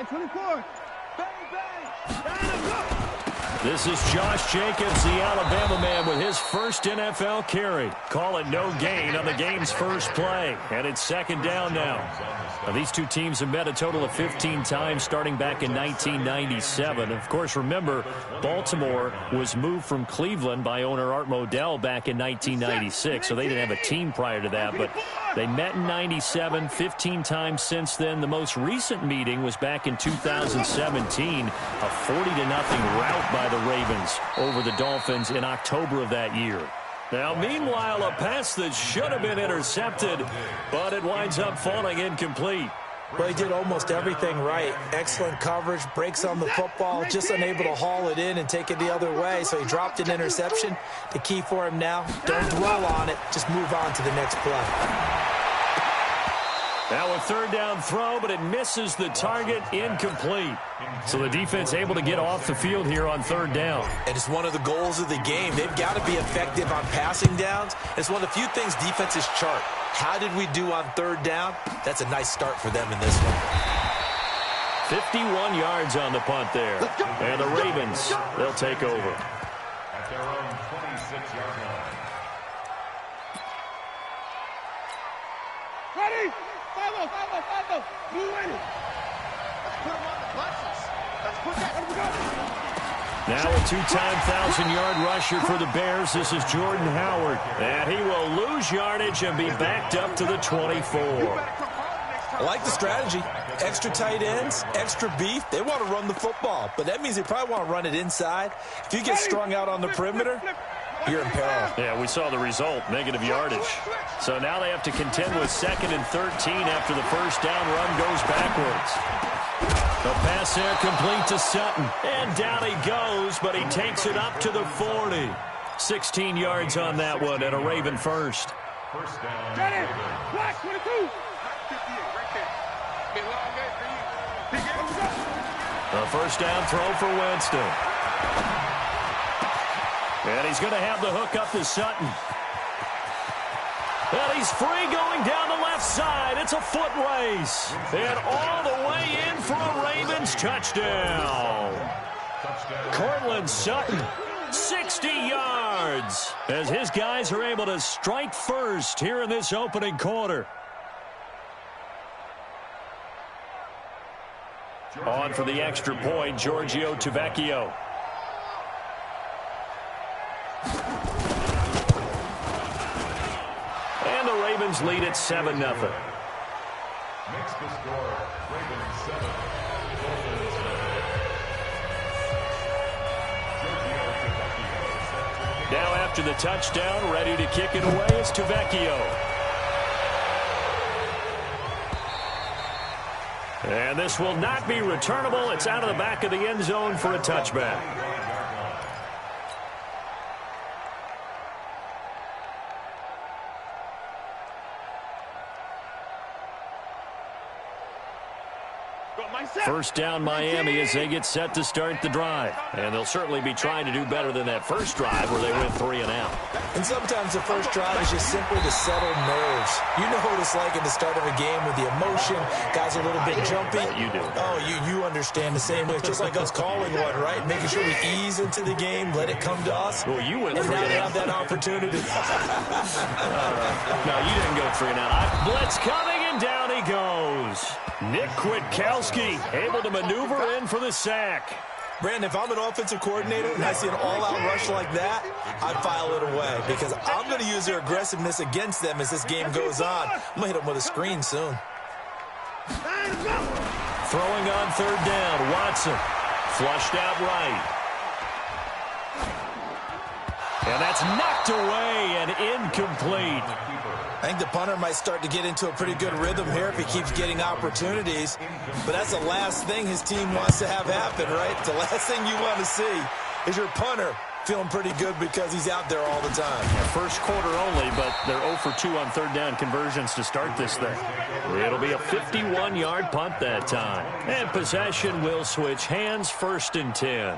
24. Bang, bang. This is Josh Jacobs, the Alabama man, with his first NFL carry. Call it no gain on the game's first play. And it's second down now. Now, these two teams have met a total of 15 times starting back in 1997. Of course, remember, Baltimore was moved from Cleveland by owner Art Modell back in 1996, so they didn't have a team prior to that. But they met in 97, 15 times since then. The most recent meeting was back in 2017, a 40-0 rout by the Ravens over the Dolphins in October of that year. Now, meanwhile, a pass that should have been intercepted, but it winds up falling incomplete. Well, he did almost everything right. Excellent coverage, breaks on the football, just unable to haul it in and take it the other way, so he dropped an interception. The key for him now, don't dwell on it, just move on to the next play. Now a third down throw, but it misses the target, incomplete. So the defense able to get off the field here on third down. And it's one of the goals of the game. They've got to be effective on passing downs. It's one of the few things defenses chart. How did we do on third down? That's a nice start for them in this one. 51 yards on the punt there. And the Ravens, they'll take over. At their own 26-yard line. Ready? 5-0. You win it. Let's put him on the clutches. Let's put that. Let him go. Now a two-time 1,000-yard rusher for the Bears. This is Jordan Howard. And he will lose yardage and be backed up to the 24. I like the strategy. Extra tight ends, extra beef. They want to run the football, but that means they probably want to run it inside. If you get strung out on the perimeter, you're in peril. Yeah, we saw the result, negative yardage. So now they have to contend with 2nd and 13 after the first down run goes backwards. The pass there complete to Sutton. And down he goes, but he takes it up to the 40. 16 yards on that one and a Raven first. First down. Get it. Black 22. The first down throw for Winston. And he's going to have the hook up to Sutton. And he's free going down the left side. It's a foot race. And all the way in for a Ravens touchdown. Cortland Sutton, 60 yards, as his guys are able to strike first here in this opening quarter. On for the extra point, Giorgio Tavecchio. And the Ravens lead at 7-0. Makes the score, Ravens 7. Dolphins 7. Now after the touchdown, ready to kick it away is Tavecchio. And this will not be returnable. It's out of the back of the end zone for a touchback. First down Miami as they get set to start the drive. And they'll certainly be trying to do better than that first drive where they went 3 and out. And sometimes the first drive is just simply to settle nerves. You know what it's like at the start of a game with the emotion. Guys are a little bit jumpy. You do. Oh, you understand the same way. It's just like us calling one, right? Making sure we ease into the game, let it come to us. Well, you went and 3 now and they out. have that opportunity. No, you didn't go 3 and out. Blitz coming, and down he goes. Nick Kwiatkowski able to maneuver in for the sack. Brandon, if I'm an offensive coordinator and I see an all-out rush like that, I'd file it away because I'm going to use their aggressiveness against them as this game goes on. I'm going to hit them with a screen soon. Throwing on third down, Watson. Flushed out right. And that's knocked away and incomplete. I think the punter might start to get into a pretty good rhythm here if he keeps getting opportunities. But that's the last thing his team wants to have happen, right? The last thing you want to see is your punter feeling pretty good because he's out there all the time. Yeah, first quarter only, but they're 0 for 2 on third down conversions to start this thing. It'll be a 51-yard punt that time. And possession will switch hands, 1st and 10.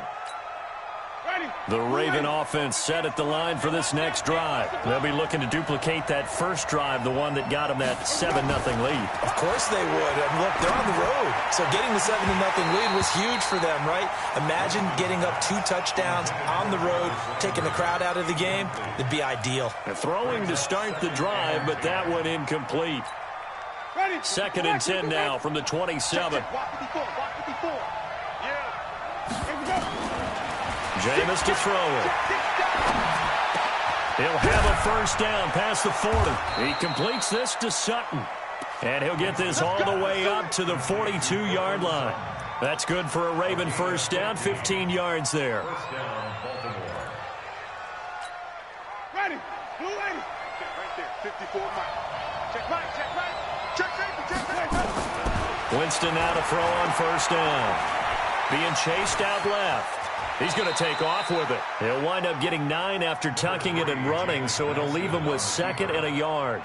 Ready. The Raven offense set at the line for this next drive. They'll be looking to duplicate that first drive, the one that got them that 7-0 lead. Of course they would. And look, they're on the road. So getting the 7-0 lead was huge for them, right? Imagine getting up 2 touchdowns on the road, taking the crowd out of the game. It'd be ideal. Throwing to start the drive, but that one incomplete. 2nd and 10 now from the 27. Jameis to throw it. He'll have a first down past the 40. He completes this to Sutton. And he'll get this all the way up to the 42-yard line. That's good for a Raven first down, 15 yards there. First down, Baltimore. Ready. Blue ready. Check right there. 54 Mike. Check right. Check right. Check safety. Check right. Winston now to throw on first down. Being chased out left. He's going to take off with it. He'll wind up getting 9 after tucking it and running, so it'll leave him with 2nd and a yard.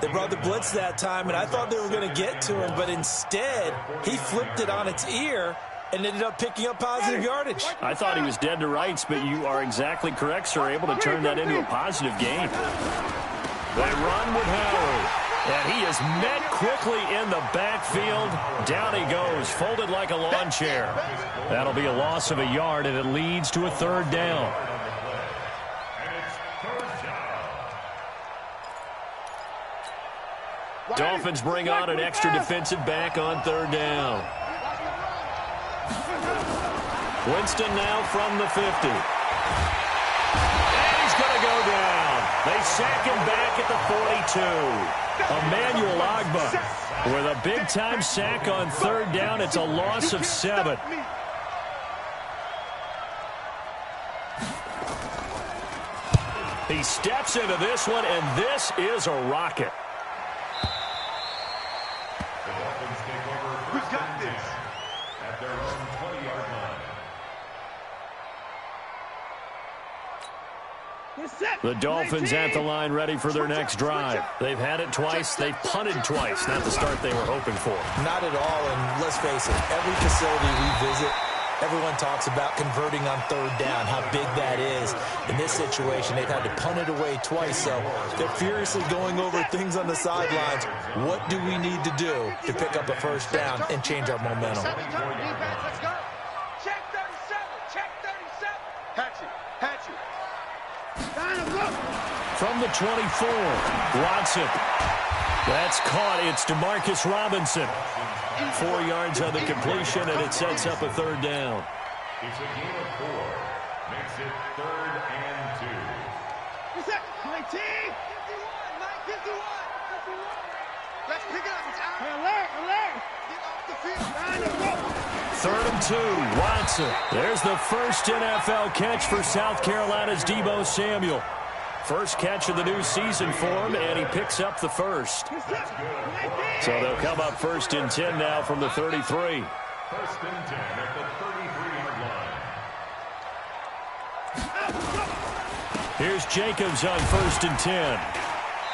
They brought the blitz that time, and I thought they were going to get to him, but instead, he flipped it on its ear and ended up picking up positive yardage. I thought he was dead to rights, but you are exactly correct, sir, able to turn that into a positive gain. They run with Howard. And he is met quickly in the backfield. Down he goes, folded like a lawn chair. That'll be a loss of a yard, and it leads to a 3rd down. Dolphins bring on an extra defensive back on 3rd down. Winston now from the 50. And he's going to go down. They sack him back at the 42. Emmanuel Agba with a big-time sack on 3rd down. It's a loss of 7. He steps into this one, and this is a rocket. The Dolphins take over. Who's got this? At their own 20-yard line. The Dolphins at the line ready for their next drive. They've had it twice. They've punted twice. Not the start they were hoping for. Not at all, and let's face it, every facility we visit, everyone talks about converting on 3rd down, how big that is. In this situation, they've had to punt it away twice, so they're furiously going over things on the sidelines. What do we need to do to pick up a first down and change our momentum? Let's go. Check 37. Check 37. Hatchet. Hatchet. From the 24, Watson. That's caught. It's DeMarcus Robinson. 4 yards on the completion, and it sets up a 3rd down. It's a gain of 4. Makes it 3rd and 2. What's that? 19. 51. 51. Let's pick it up. It's out. Alert. Get off the field. 3rd and 2, Watson. There's the first NFL catch for South Carolina's Deebo Samuel. First catch of the new season for him, and he picks up the first. So they'll come up 1st and 10 now from the 33. 1st and 10 at the 33-yard line. Here's Jacobs on 1st and 10.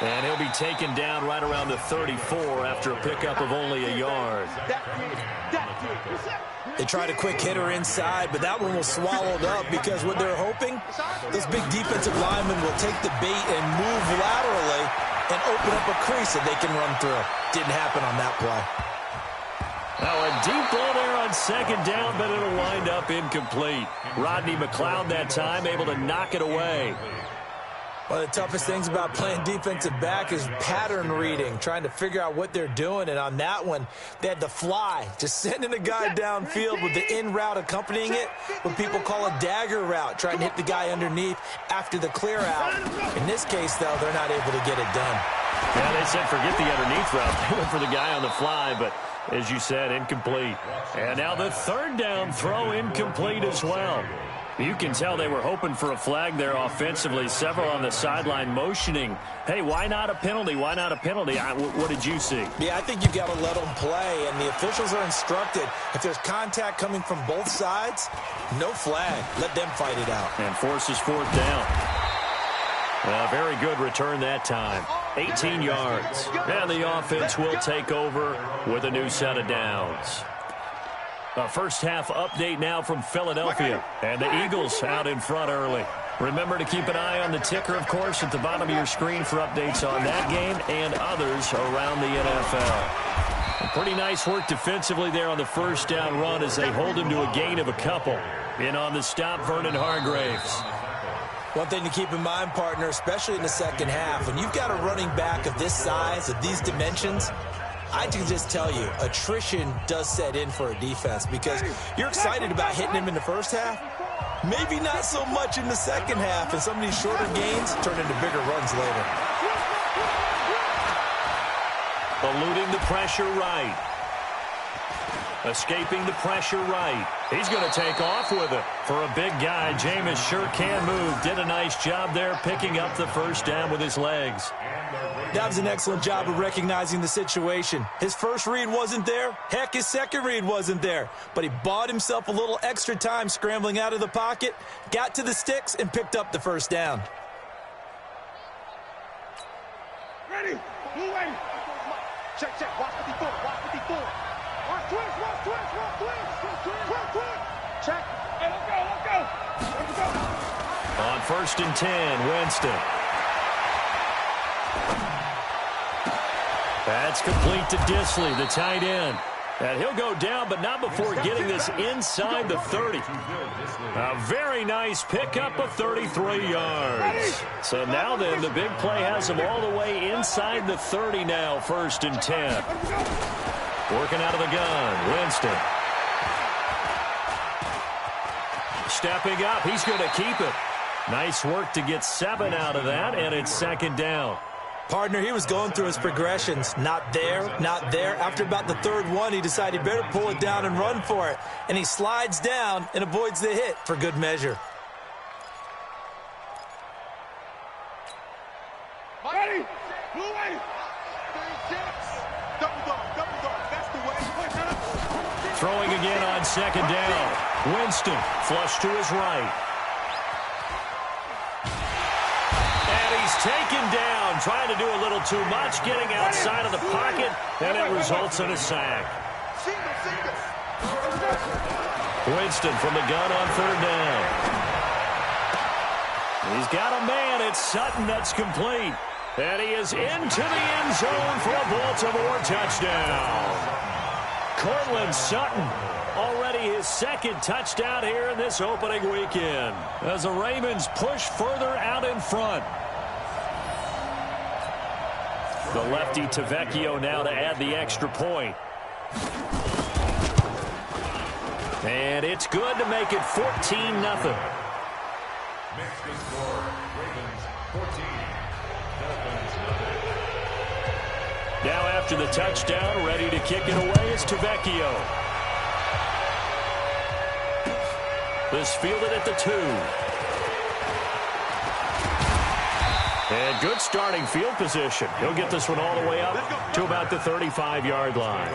And he'll be taken down right around the 34 after a pickup of only a yard. They tried a quick hitter inside, but that one was swallowed up because what they're hoping, those big defensive linemen will take the bait and move laterally and open up a crease that they can run through. Didn't happen on that play. Now a deep ball there on 2nd down, but it'll wind up incomplete. Rodney McLeod that time able to knock it away. One of the toughest things about playing defensive back is pattern reading, trying to figure out what they're doing. And on that one, they had to fly, just sending a guy downfield with the in route accompanying it, what people call a dagger route, trying to hit the guy underneath after the clear out. In this case, though, they're not able to get it done. Yeah, they said forget the underneath route. They went for the guy on the fly, but as you said, incomplete. And now the 3rd down throw incomplete as well. You can tell they were hoping for a flag there offensively. Several on the sideline motioning, hey, why not a penalty? Why not a penalty? What did you see? Yeah, I think you've got to let them play, and the officials are instructed, if there's contact coming from both sides, no flag. Let them fight it out. And forces 4th down. A very good return that time. 18 yards. And the offense will take over with a new set of downs. A first-half update now from Philadelphia. And the Eagles out in front early. Remember to keep an eye on the ticker, of course, at the bottom of your screen for updates on that game and others around the NFL. Pretty nice work defensively there on the first down run as they hold him to a gain of a couple. In on the stop, Vernon Hargreaves. One thing to keep in mind, partner, especially in the second half, when you've got a running back of this size, of these dimensions, I can just tell you, attrition does set in for a defense because you're excited about hitting him in the first half. Maybe not so much in the second half, and some of these shorter gains turn into bigger runs later. Eluding the pressure right. Escaping the pressure right. He's going to take off with it. For a big guy, Jameis sure can move. Did a nice job there picking up the first down with his legs. That was an excellent job of recognizing the situation. His first read wasn't there. Heck, his second read wasn't there. But he bought himself a little extra time scrambling out of the pocket, got to the sticks, and picked up the first down. Ready? Blue way. Check, check. Watch what he doing. Watch what he doing. Watch twist, watch twist, watch twist. Check. Hey, let's go. Let's go. On 1st and 10, Winston. That's complete to Disley, the tight end. And he'll go down, but not before getting this inside the 30. A very nice pickup of 33 yards. So now then, the big play has him all the way inside the 30 now, 1st and 10. Working out of the gun, Winston. Stepping up, he's going to keep it. Nice work to get 7 out of that, and it's 2nd down. Partner, he was going through his progressions. Not there, not there. After about the 3rd one, he decided he better pull it down and run for it. And he slides down and avoids the hit for good measure. Ready? Blue way. Double dog. That's the way. Throwing again on 2nd down. Winston flush to his right. Taken down, trying to do a little too much, getting outside of the pocket, and it results in a sack. Winston from the gun on 3rd down. He's got a man. It's Sutton that's complete. And he is into the end zone for a Baltimore touchdown. Cortland Sutton, already his 2nd touchdown here in this opening weekend, as the Ravens push further out in front. The lefty Tavecchio now to add the extra point. And it's good to make it 14-0. Makes the score Ravens 14, Dolphins 0. Now after the touchdown, ready to kick it away is Tavecchio. This fielded at the 2. And good starting field position. He'll get this one all the way up to about the 35-yard line.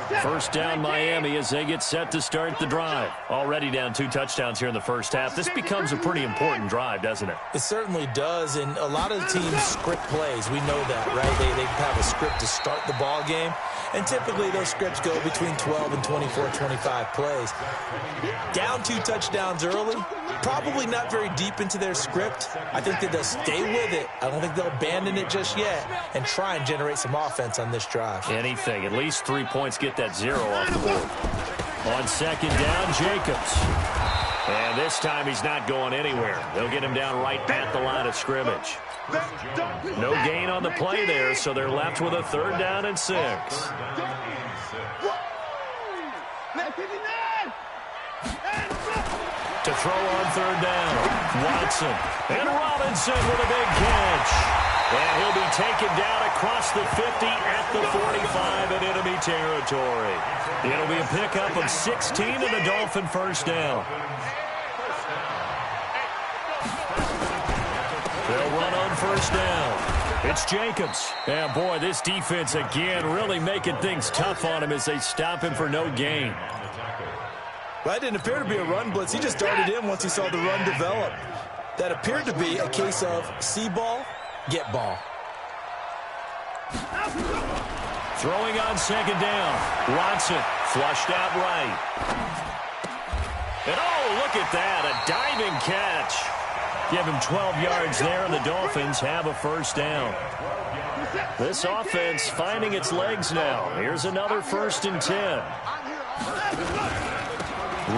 1st down Miami as they get set to start the drive. Already down 2 touchdowns here in the first half. This becomes a pretty important drive, doesn't it? It certainly does, and a lot of the teams script plays. We know that, right? They have a script to start the ball game, and typically those scripts go between 12 and 24, 25 plays. Down 2 touchdowns early, probably not very deep into their script. I think that they'll stay with it. I don't think they'll abandon it just yet and try and generate some offense on this drive. Anything. At least 3 points, get that 0 off the board. On 2nd down, Jacobs. And this time he's not going anywhere. They'll get him down right at the line of scrimmage. No gain on the play there, so they're left with a 3rd down and 6. To throw on 3rd down, Watson. And Robinson with a big catch. And he'll be taken down across the 50 at the 45 in enemy territory. It'll be a pickup of 16 and a Dolphin 1st down. They'll run on 1st down. It's Jacobs. And boy, this defense again really making things tough on him as they stop him for no gain. Well, that didn't appear to be a run blitz. He just darted in once he saw the run develop. That appeared to be a case of see ball, get ball. Throwing on second down. Watson flushed out right. And oh, look at that, a diving catch. Give him 12 yards there, and the Dolphins have a first down. This offense finding its legs now. Here's another 1st and 10.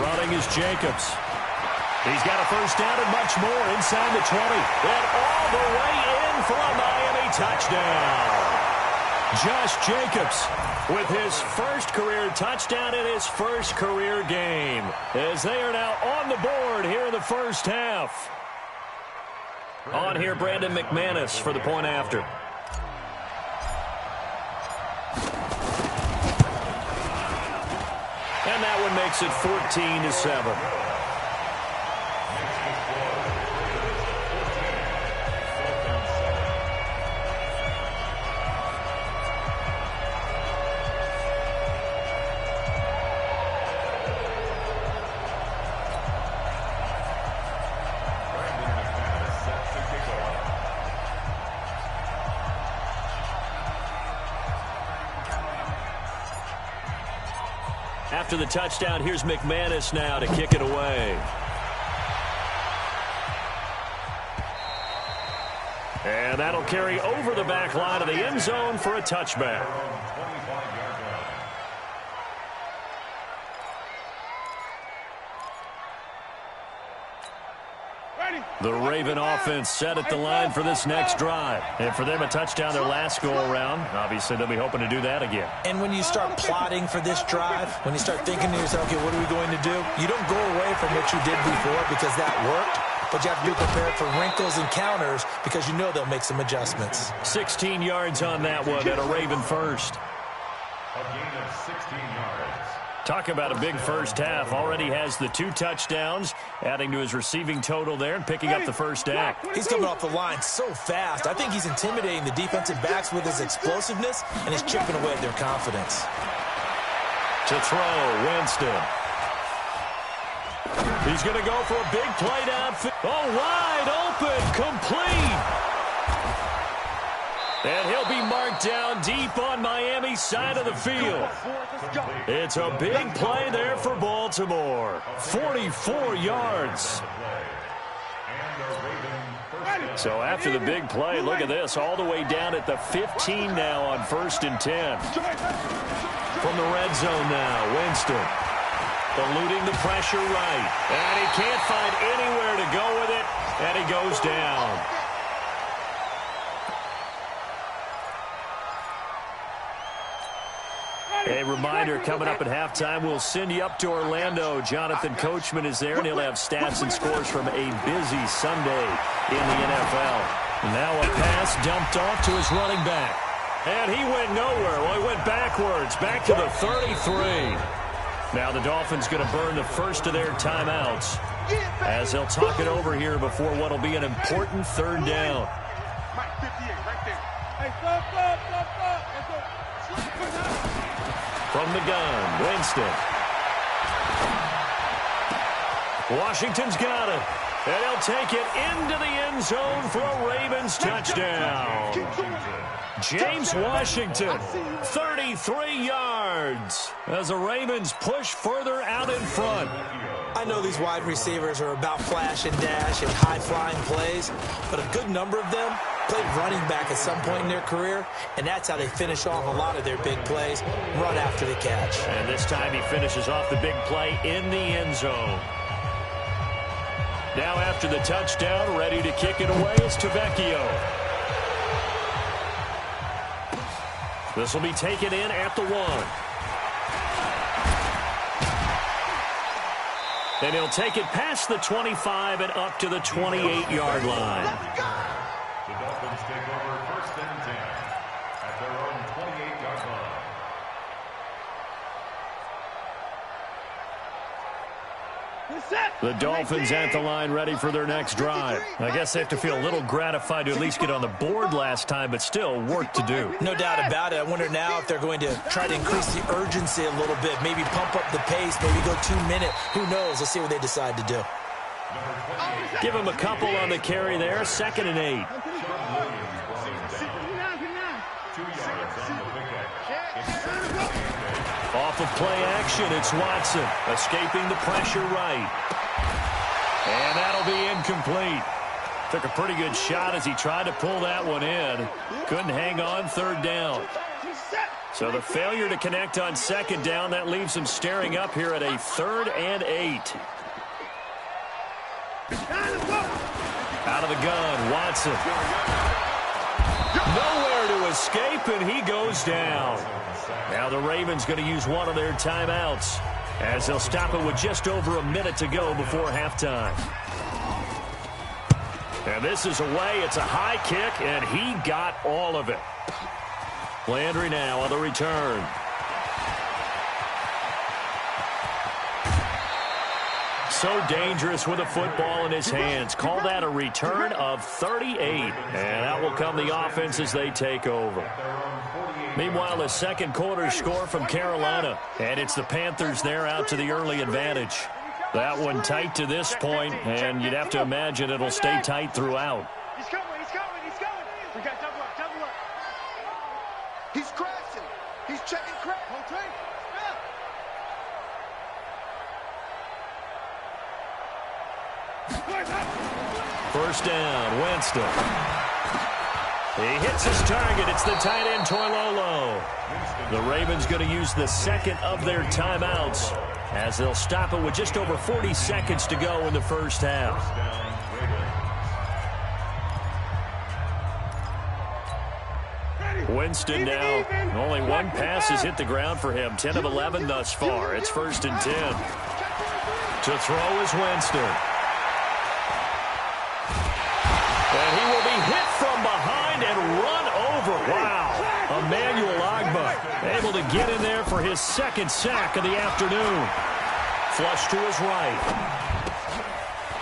Running is Jacobs. He's got a first down and much more inside the 20. And all the way in for a Miami touchdown. Josh Jacobs with his first career touchdown in his first career game, as they are now on the board here in the first half. On here, Brandon McManus for the point after. And that one makes it 14-7. After the touchdown, here's McManus now to kick it away. And that'll carry over the back line of the end zone for a touchback. The Raven offense set at the line for this next drive. And for them, a touchdown their last go-around. Obviously, they'll be hoping to do that again. And when you start plotting for this drive, when you start thinking to yourself, okay, what are we going to do? You don't go away from what you did before because that worked. But you have to be prepared for wrinkles and counters because you know they'll make some adjustments. 16 yards on that one and a Raven first. A gain of 16 yards. Talk about a big first half. Already has the 2 touchdowns, adding to his receiving total there and picking up the first down. He's coming off the line so fast. I think he's intimidating the defensive backs with his explosiveness, and he's chipping away at their confidence. To throw, Winston. He's going to go for a big play downfield. Oh, wide open, complete. And he'll be marked down deep on Miami's side of the field. It's a big play there for Baltimore. 44 yards. So after the big play, look at this, all the way down at the 15 now on 1st and 10. From the red zone now, Winston. Eluding the pressure right. And he can't find anywhere to go with it, and he goes down. A reminder, coming up at halftime, we'll send you up to Orlando. Jonathan Coachman is there, and he'll have stats and scores from a busy Sunday in the NFL. Now a pass dumped off to his running back. And he went nowhere. Well, he went backwards, back to the 33. Now the Dolphins going to burn the first of their timeouts as they'll talk it over here before what will be an important 3rd down. From the gun, Winston. Washington's got it. And he'll take it into the end zone for a Ravens touchdown. James Washington, 33 yards as the Ravens push further out in front. I know these wide receivers are about flash and dash and high-flying plays, but a good number of them played running back at some point in their career, and that's how they finish off a lot of their big plays, run after the catch. And this time he finishes off the big play in the end zone. Now after the touchdown, ready to kick it away is Tavecchio. This will be taken in at the 1. And he'll take it past the 25 and up to the 28-yard line. The Dolphins take over 1st and 10 at their own 28-yard line. The Dolphins at the line ready for their next drive. I guess they have to feel a little gratified to at least get on the board last time, but still work to do. No doubt about it. I wonder now if they're going to try to increase the urgency a little bit, maybe pump up the pace, maybe go 2-minute. Who knows? Let's see what they decide to do. Give him a couple on the carry there. 2nd and 8. 2 yards on the pickup. Off of play action, it's Watson escaping the pressure right. And that'll be incomplete. Took a pretty good shot as he tried to pull that one in. Couldn't hang on third down. So the failure to connect on second down, that leaves him staring up here at a 3rd and 8. Out of the gun, Watson. Nowhere to escape, and he goes down. Now the Ravens going to use one of their timeouts as they'll stop it with just over a minute to go before halftime. And this is away. It's a high kick, and he got all of it. Landry now on the return. So dangerous with a football in his hands. Call that a return of 38. And out will come the offense as they take over. Meanwhile, the second quarter score from Carolina. And it's the Panthers there out to the early advantage. That one tight to this point, and you'd have to imagine it'll stay tight throughout. He's coming. We got double up. He's crashing. He's checking crack. First down, Winston. He hits his target. It's the tight end, Toilolo. The Ravens going to use the second of their timeouts as they'll stop it with just over 40 seconds to go in the first half. Winston now. Only one pass has hit the ground for him. 10 of 11 thus far. It's 1st and 10. To throw is Winston. And he will be hit from behind and run over. Wow. Emmanuel Ogbah able to get in there for his second sack of the afternoon. Flush to his right.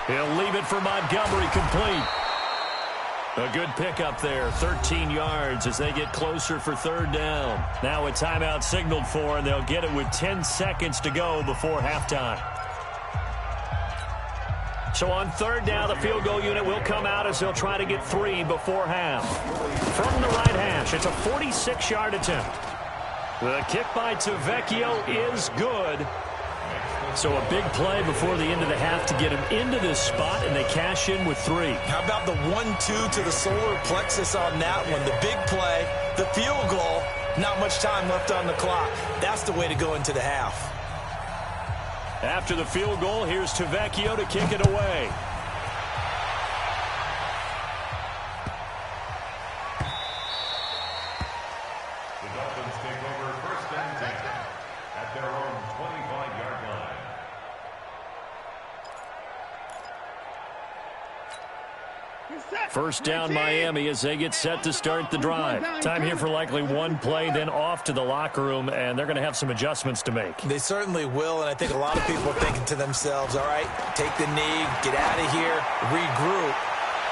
He'll leave it for Montgomery complete. A good pickup there, 13 yards as they get closer for third down. Now a timeout signaled for, and they'll get it with 10 seconds to go before halftime. So on third down, the field goal unit will come out as they'll try to get 3 before half. From the right hash, it's a 46-yard attempt. The kick by Tavecchio is good. So a big play before the end of the half to get him into this spot, and they cash in with 3. How about the 1-2 to the solar plexus on that one? The big play, the field goal, not much time left on the clock. That's the way to go into the half. After the field goal, here's Tavecchio to kick it away. The Dolphins take over 1st and 10 at their own 25-yard line. First down, Miami, as they get set to start the drive. Time here for likely one play, then off to the locker room, and they're going to have some adjustments to make. They certainly will, and I think a lot of people are thinking to themselves, all right, take the knee, get out of here, regroup.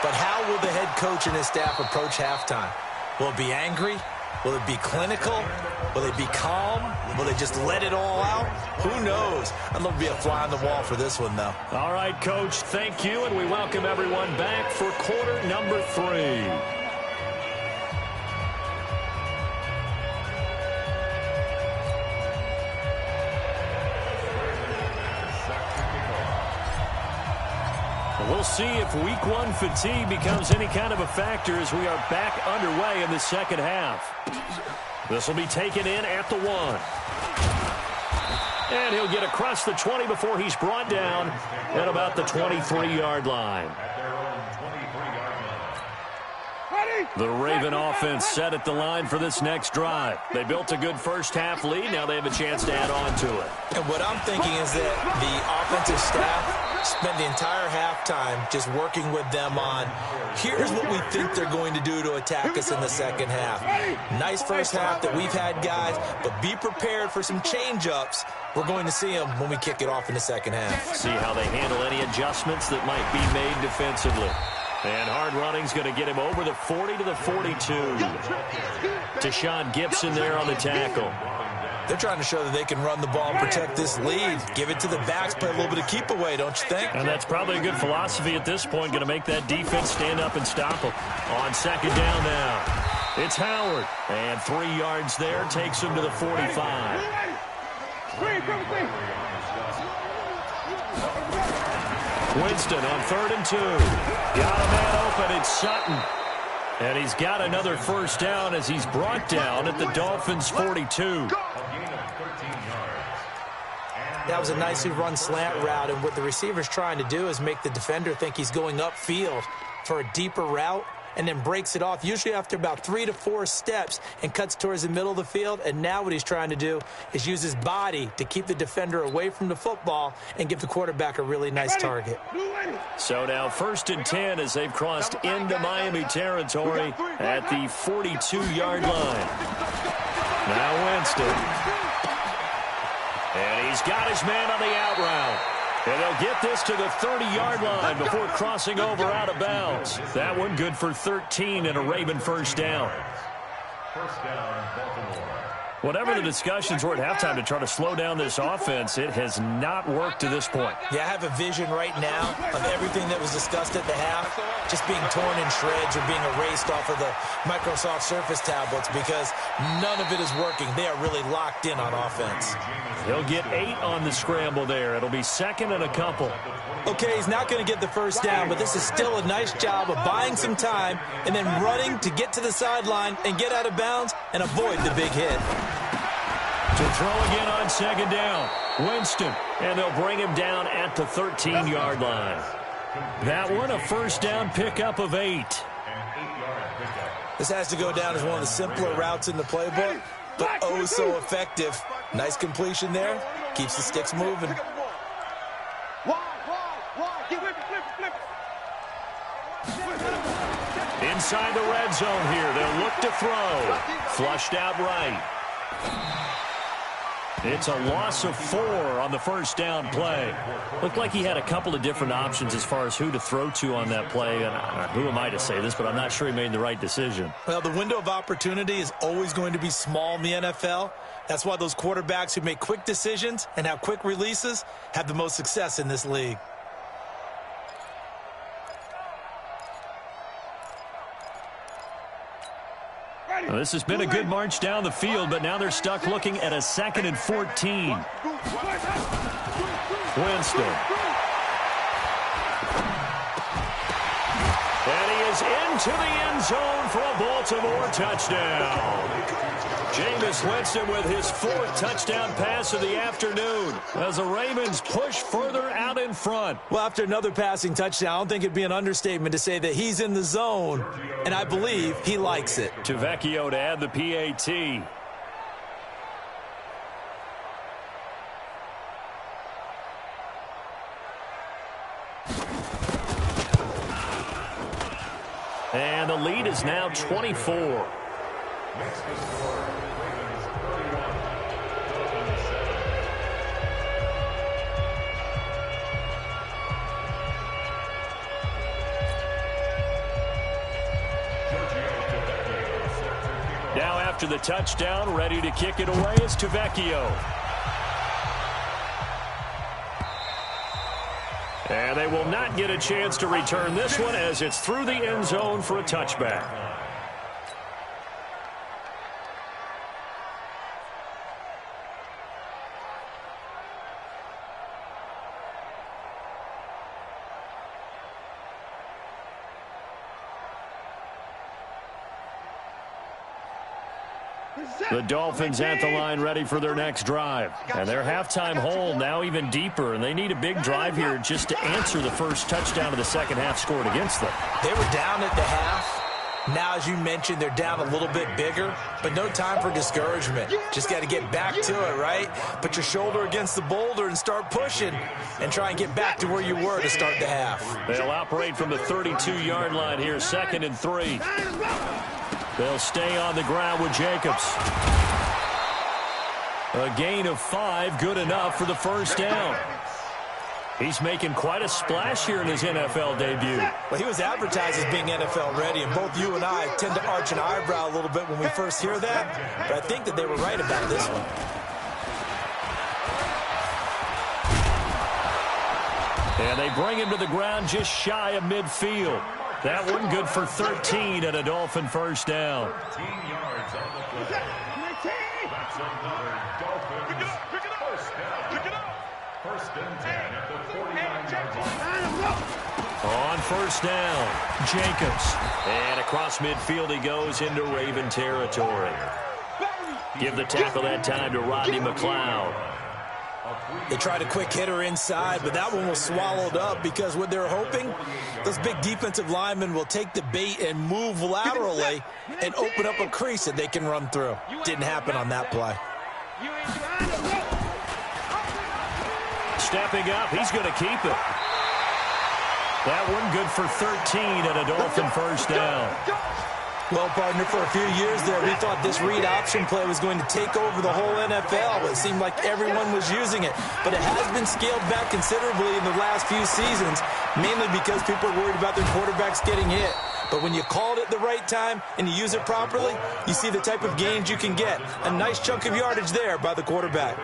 But how will the head coach and his staff approach halftime? Will it be angry? Will it be clinical? Will they be calm? Will they just let it all out? Who knows? I'd love to be a fly on the wall for this one, though. All right, Coach, thank you, and we welcome everyone back for quarter number 3. We'll see if week 1 fatigue becomes any kind of a factor as we are back underway in the second half. This will be taken in at the 1. And he'll get across the 20 before he's brought down at about the 23-yard line. The Raven offense set at the line for this next drive. They built a good first half lead. Now they have a chance to add on to it. And what I'm thinking is that the offensive staff spent the entire halftime just working with them on, here's what we think they're going to do to attack us in the second half. Nice first half that we've had, guys, but be prepared for some change-ups. We're going to see them when we kick it off in the second half. See how they handle any adjustments that might be made defensively. And hard running's going to get him over the 40 to the 42. Deshaun Gibson there on the tackle. They're trying to show that they can run the ball and protect this lead. Give it to the backs, play a little bit of keep away, don't you think? And that's probably a good philosophy at this point, going to make that defense stand up and stop them. On second down now, it's Howard. And 3 yards there takes him to the 45. Winston on 3rd and 2. Got a man open. It's Sutton. And he's got another first down as he's brought down at the Dolphins' 42. That was a nicely run slant route, and what the receiver's trying to do is make the defender think he's going upfield for a deeper route, and then breaks it off, usually after about 3 to 4 steps, and cuts towards the middle of the field. And now what he's trying to do is use his body to keep the defender away from the football and give the quarterback a really nice target. So now 1st and 10 as they've crossed into Miami territory at the 42-yard line. Now Winston. And he's got his man on the out route. And they'll get this to the 30-yard line before crossing over out of bounds. That one good for 13 and a Raven first down. First down, Baltimore. Whatever the discussions were at halftime to try to slow down this offense, it has not worked to this point. Yeah, I have a vision right now of everything that was discussed at the half just being torn in shreds or being erased off of the Microsoft Surface tablets because none of it is working. They are really locked in on offense. He'll get 8 on the scramble there. It'll be 2nd and a couple. Okay, he's not going to get the first down, but this is still a nice job of buying some time and then running to get to the sideline and get out of bounds and avoid the big hit. To throw again on 2nd down. Winston, and they'll bring him down at the 13-yard line. That one, a first down pickup of 8. This has to go down as one of the simpler routes in the playbook, but oh so effective. Nice completion there. Keeps the sticks moving. Inside the red zone here. They'll look to throw. Flushed out right. It's a loss of 4 on the first down play. Looked like he had a couple of different options as far as who to throw to on that play. And who am I to say this, but I'm not sure he made the right decision. Well, the window of opportunity is always going to be small in the NFL. That's why those quarterbacks who make quick decisions and have quick releases have the most success in this league. Well, this has been a good march down the field, but now they're stuck looking at a 2nd and 14. Winston. And he is into the end zone for a Baltimore touchdown. Jameis Winston with his 4th touchdown pass of the afternoon as the Ravens push further out in front. Well, after another passing touchdown, I don't think it'd be an understatement to say that he's in the zone, and I believe he likes it. To Vecchio to add the PAT. And the lead is now 24. Now after the touchdown, ready to kick it away is Vecchio. And they will not get a chance to return this one as it's through the end zone for a touchback. The Dolphins at the line ready for their next drive. And their halftime hole now even deeper, and they need a big drive here just to answer the first touchdown of the second half scored against them. They were down at the half. Now, as you mentioned, they're down a little bit bigger, but no time for discouragement. Just got to get back to it, right? Put your shoulder against the boulder and start pushing and try and get back to where you were to start the half. They'll operate from the 32-yard line here, 2nd and 3. They'll stay on the ground with Jacobs. A gain of 5, good enough for the first down. He's making quite a splash here in his NFL debut. Well, he was advertised as being NFL ready, and both you and I tend to arch an eyebrow a little bit when we first hear that, but I think that they were right about this one. And they bring him to the ground just shy of midfield. That one good for 13 and a Dolphin first down. 13 yards on the play. That's another Dolphins first First and 10 at the 49-yard line. On first down, Jacobs. And across midfield he goes into Raven territory. Give the tackle that time to Rodney McLeod. They tried a quick hitter inside, but that one was swallowed up because what they're hoping, those big defensive linemen will take the bait and move laterally and open up a crease that they can run through. Didn't happen on that play. Stepping up, he's going to keep it. That one good for 13 and a Dolphin first down. Well, partner, for a few years there, we thought this read option play was going to take over the whole NFL. It seemed like everyone was using it. But it has been scaled back considerably in the last few seasons, mainly because people are worried about their quarterbacks getting hit. But when you call it at the right time and you use it properly, you see the type of gains you can get. A nice chunk of yardage there by the quarterback.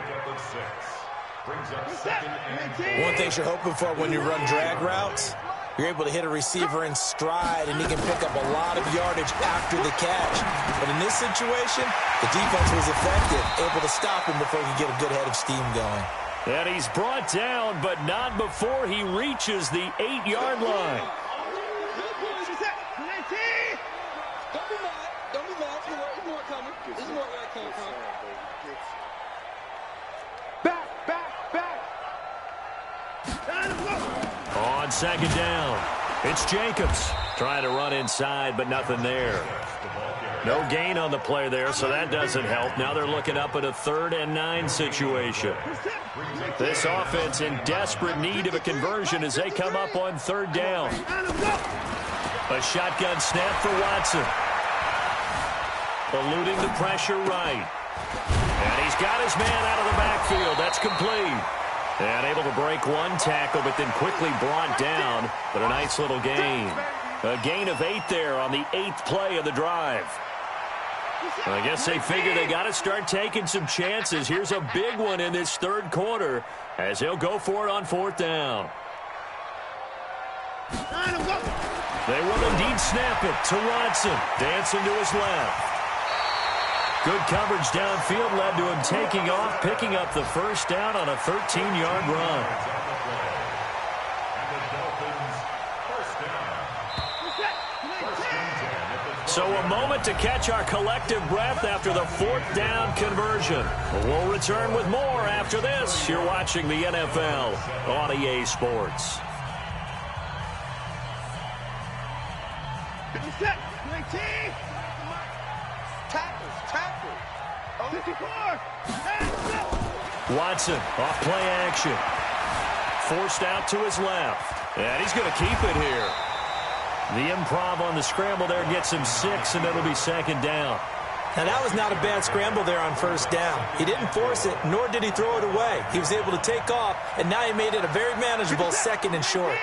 One thing you're hoping for when you run drag routes, you're able to hit a receiver in stride, and he can pick up a lot of yardage after the catch. But in this situation, the defense was effective, able to stop him before he could get a good head of steam going. And he's brought down, but not before he reaches the 8-yard line. Don't be mad. There's more coming. There's more where it came from. On second down, it's Jacobs trying to run inside, but nothing there. No gain on the play there, so that doesn't help. Now they're looking up at a 3rd and 9 situation. This offense in desperate need of a conversion as they come up on 3rd down. A shotgun snap for Watson. Eluding the pressure right. And he's got his man out of the backfield. That's complete. And able to break one tackle, but then quickly brought down. But a nice little gain. A gain of 8 there on the 8th play of the drive. I guess they figure they got to start taking some chances. Here's a big one in this 3rd quarter as he'll go for it on 4th down. They will indeed snap it to Watson. Dancing to his left. Good coverage downfield led to him taking off, picking up the first down on a 13-yard run. So a moment to catch our collective breath after the 4th down conversion. We'll return with more after this. You're watching the NFL on EA Sports. Watson off play action. Forced out to his left. And he's going to keep it here. The improv on the scramble there gets him 6, and it'll be 2nd down. Now, that was not a bad scramble there on 1st down. He didn't force it, nor did he throw it away. He was able to take off, and now he made it a very manageable 2nd and short.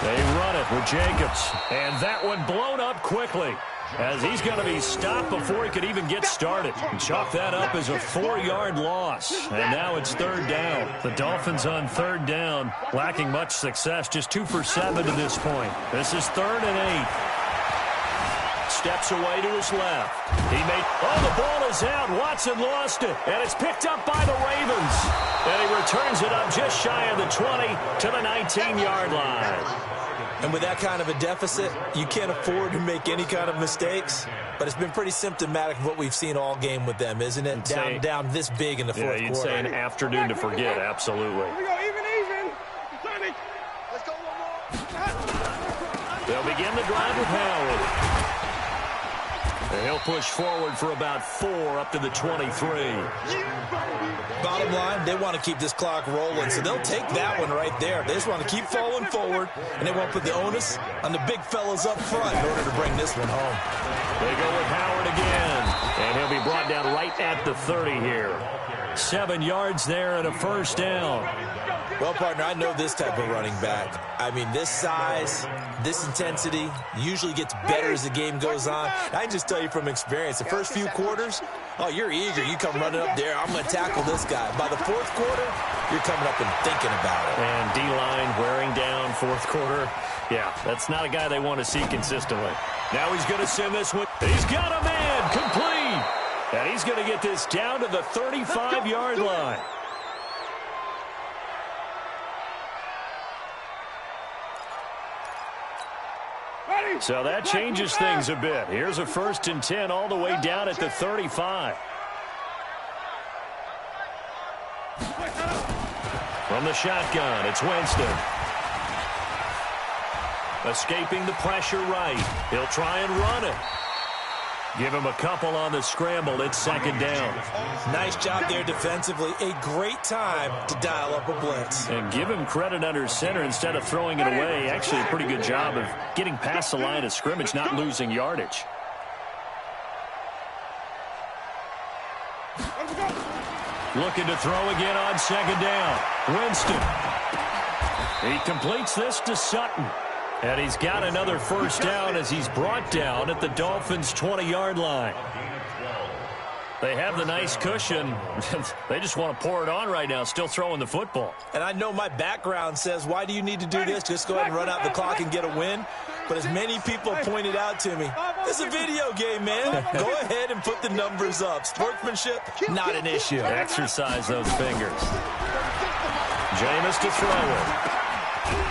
They run it with Jacobs, and that one blown up quickly as he's going to be stopped before he could even get started. And chalk that up as a 4-yard loss, and now it's 3rd down. The Dolphins on 3rd down, lacking much success, just 2 for 7 to this point. This is 3rd and 8. Steps away to his left. He made, the ball is out. Watson lost it, and it's picked up by the Ravens. And he returns it up just shy of the 20 to the 19-yard line. And with that kind of a deficit, you can't afford to make any kind of mistakes. But it's been pretty symptomatic of what we've seen all game with them, isn't it? Down this big in the 4th quarter. You'd say an afternoon to forget, absolutely. Here we go, even. Let's go one more. They'll begin the drive with Howard. And he'll push forward for about 4 up to the 23. Bottom line, they want to keep this clock rolling, so they'll take that one right there. They just want to keep falling forward, and they won't put the onus on the big fellas up front in order to bring this one home. They go with Howard again, and he'll be brought down right at the 30 here. 7 yards there and a 1st down. Well, partner, I know this type of running back. I mean, this size, this intensity usually gets better as the game goes on. I can just tell you from experience, the first few quarters, you're eager. You come running up there, I'm going to tackle this guy. By the 4th quarter, you're coming up and thinking about it. And D-line wearing down 4th quarter. Yeah, that's not a guy they want to see consistently. Now he's going to send this one. He's got a man complete. And he's going to get this down to the 35-yard line. So that changes things a bit. Here's a 1st and 10 all the way down at the 35. From the shotgun, it's Winston. Escaping the pressure right. He'll try and run it. Give him a couple on the scramble. It's 2nd down. Nice job there defensively. A great time to dial up a blitz. And give him credit under center instead of throwing it away. Actually, a pretty good job of getting past the line of scrimmage, not losing yardage. Looking to throw again on 2nd down. Winston. He completes this to Sutton. And he's got another 1st down as he's brought down at the Dolphins' 20-yard line. They have the nice cushion. They just want to pour it on right now, still throwing the football. And I know my background says, why do you need to do this? Just go ahead and run out the clock and get a win. But as many people pointed out to me, it's a video game, man. Go ahead and put the numbers up. Sportsmanship, not an issue. Exercise those fingers. Jameis to throw it.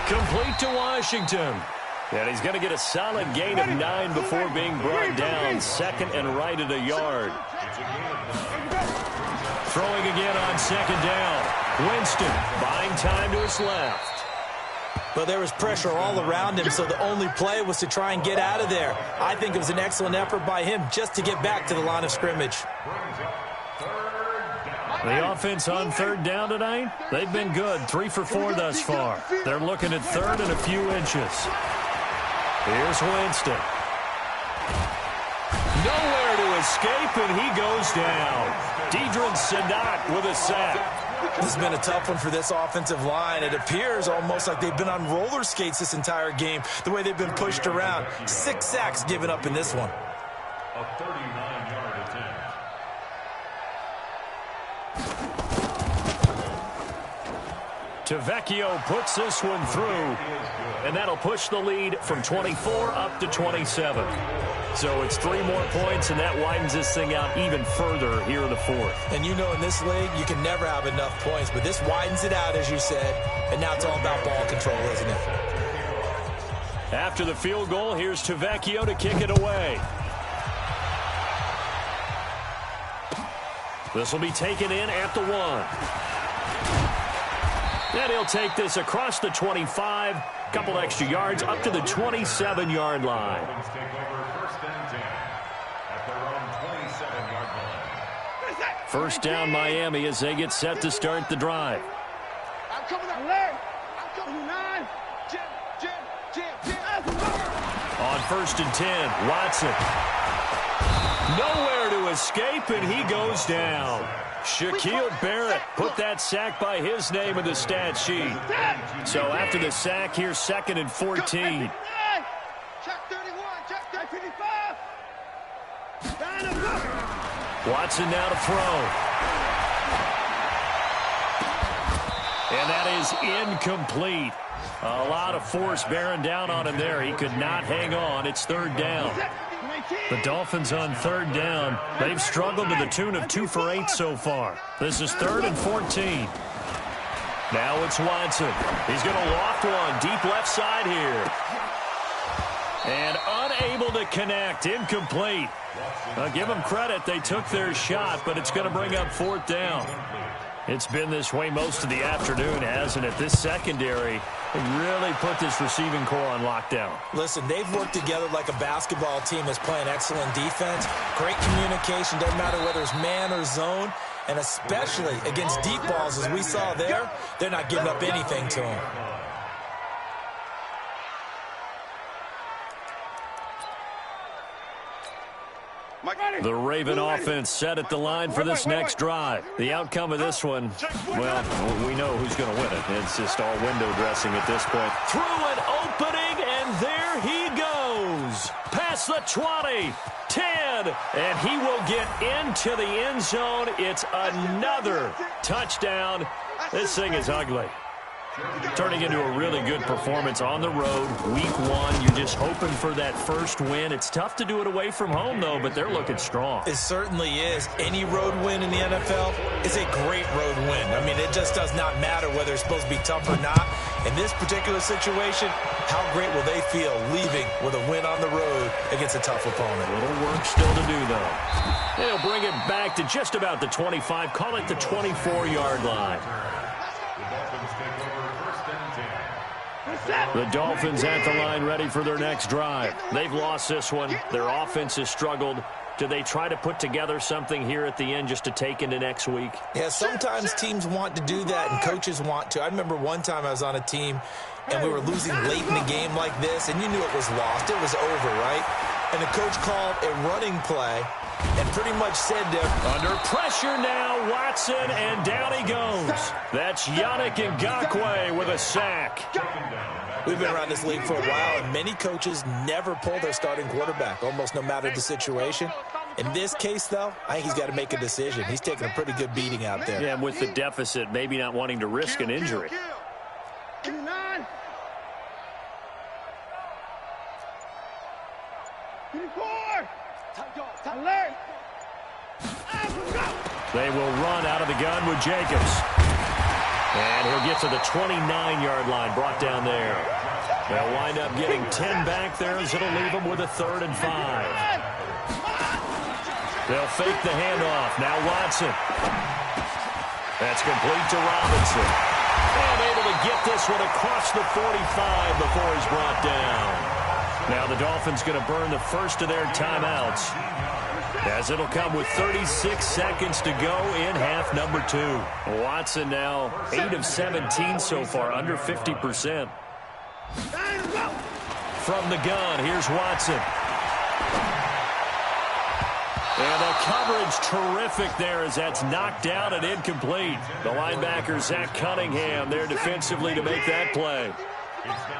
Complete to Washington. And he's going to get a solid gain of 9 before being brought down. 2nd and right at a yard. Throwing again on 2nd down. Winston buying time to his left. Well, there was pressure all around him, so the only play was to try and get out of there. I think it was an excellent effort by him just to get back to the line of scrimmage. The offense on 3rd down tonight, they've been good. 3 for 4 thus far. They're looking at 3rd and a few inches. Here's Winston. Nowhere to escape, and he goes down. Deidrin Sadat with a sack. This has been a tough one for this offensive line. It appears almost like they've been on roller skates this entire game, the way they've been pushed around. 6 sacks given up in this one. A 39-yard attempt. Tavecchio puts this one through, and that'll push the lead from 24 up to 27. So it's 3 more points, and that widens this thing out even further here in the 4th. And you know in this league, you can never have enough points, but this widens it out, as you said, and now it's all about ball control, isn't it? After the field goal, here's Tavecchio to kick it away. This will be taken in at the 1. And he'll take this across the 25, couple extra yards up to the 27-yard line. Take over 1st and 10 at their own 27-yard line. 1st down Miami as they get set to start the drive. I'm coming up. I'm coming 9. Jim. On 1st and 10, Watson. Nowhere to escape, and he goes down. Shaquille Barrett put that sack by his name in the stat sheet. So after the sack, here's 2nd and 14. Check 31, check 55. Watson now to throw. And that is incomplete. A lot of force bearing down on him there. He could not hang on. It's 3rd down. The Dolphins on 3rd down. They've struggled to the tune of 2 for 8 so far. This is 3rd and 14. Now it's Watson. He's going to loft one deep left side here. And unable to connect. Incomplete. I'll give them credit. They took their shot, but it's going to bring up 4th down. It's been this way most of the afternoon, hasn't it? This secondary really put this receiving core on lockdown. Listen, they've worked together like a basketball team that's playing excellent defense. Great communication, doesn't matter whether it's man or zone. And especially against deep balls, as we saw there, they're not giving up anything to them. The Raven offense set at the line for this next drive. The outcome of this one, well, we know who's going to win it. It's just all window dressing at this point. Through an opening, and there he goes. Past the 20, 10, and he will get into the end zone. It's another touchdown. This thing is ugly. Turning into a really good performance on the road. Week 1, you're just hoping for that first win. It's tough to do it away from home, though, but they're looking strong. It certainly is. Any road win in the NFL is a great road win. I mean, it just does not matter whether it's supposed to be tough or not. In this particular situation, how great will they feel leaving with a win on the road against a tough opponent? A little work still to do, though. They'll bring it back to just about the 25, call it the 24-yard line. The Dolphins at the line ready for their next drive. They've lost this one. Their offense has struggled. Do they try to put together something here at the end just to take into next week? Yeah, sometimes teams want to do that and coaches want to. I remember one time I was on a team and we were losing late in the game like this, and you knew it was lost. It was over, right? And the coach called a running play and pretty much said to him, under pressure now, Watson, and down he goes. That's Yannick Ngakoue with a sack. We've been around this league for a while, and many coaches never pull their starting quarterback, almost no matter the situation. In this case, though, I think he's got to make a decision. He's taking a pretty good beating out there. Yeah, and with the deficit, maybe not wanting to risk an injury. They will run out of the gun with Jacobs. And he'll get to the 29-yard line, brought down there. They'll wind up getting 10 back there as it'll leave them with a 3rd and 5. They'll fake the handoff. Now Watson. That's complete to Robinson. And able to get this one across the 45 before he's brought down. Now the Dolphins going to burn the first of their timeouts, as it'll come with 36 seconds to go in half number 2. Watson now 8 of 17 so far, under 50%. From the gun, here's Watson. And the coverage terrific there as that's knocked down and incomplete. The linebacker, Zach Cunningham, there defensively to make that play.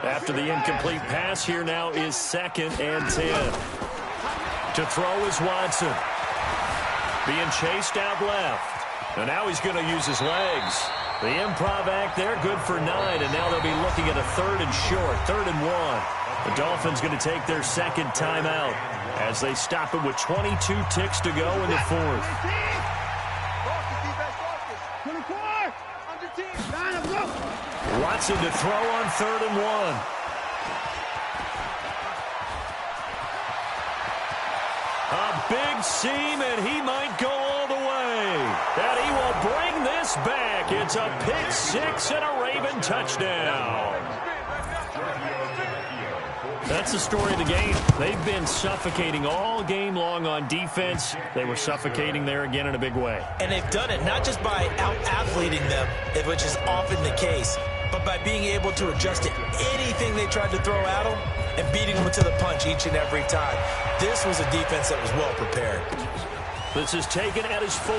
After the incomplete pass, here now is 2nd and 10. To throw is Watson. Being chased out left. And now he's going to use his legs. The improv act there, good for 9. And now they'll be looking at a 3rd and short, 3rd and 1. The Dolphins going to take their 2nd timeout as they stop it with 22 ticks to go in the 4th. Watson to throw on 3rd and 1. A big seam, and he might go all the way. And he will bring this back. It's a pick 6 and a Raven touchdown. That's the story of the game. They've been suffocating all game long on defense. They were suffocating there again in a big way. And they've done it not just by out-athleting them, which is often the case, but by being able to adjust to anything they tried to throw at them and beating them to the punch each and every time. This was a defense that was well prepared. This is taken at his 4.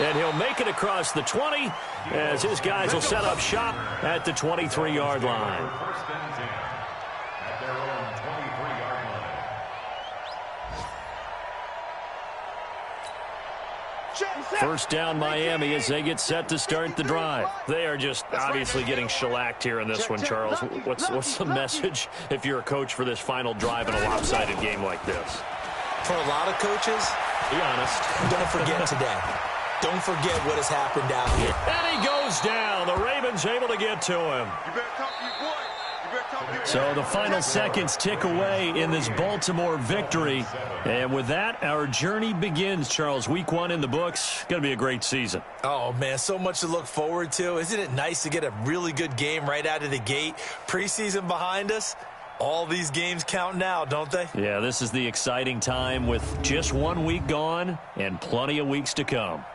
And he'll make it across the 20 as his guys will set up shop at the 23-yard line. At their own 23-yard line. First down Miami as they get set to start the drive. They are just obviously getting shellacked here in this one, Charles. What's the message if you're a coach for this final drive in a lopsided game like this? For a lot of coaches, be honest, don't forget today. Don't forget what has happened out here. And he goes down. The Ravens able to get to him. So the final seconds tick away in this Baltimore victory. And with that, our journey begins, Charles. Week 1 in the books. Going to be a great season. Oh, man, so much to look forward to. Isn't it nice to get a really good game right out of the gate? Preseason behind us. All these games count now, don't they? Yeah, this is the exciting time with just 1 week gone and plenty of weeks to come.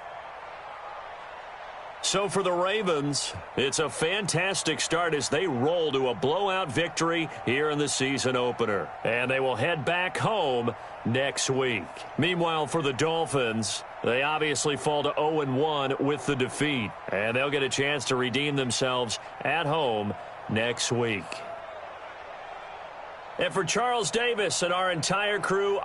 So for the Ravens, it's a fantastic start as they roll to a blowout victory here in the season opener. And they will head back home next week. Meanwhile, for the Dolphins, they obviously fall to 0-1 with the defeat. And they'll get a chance to redeem themselves at home next week. And for Charles Davis and our entire crew,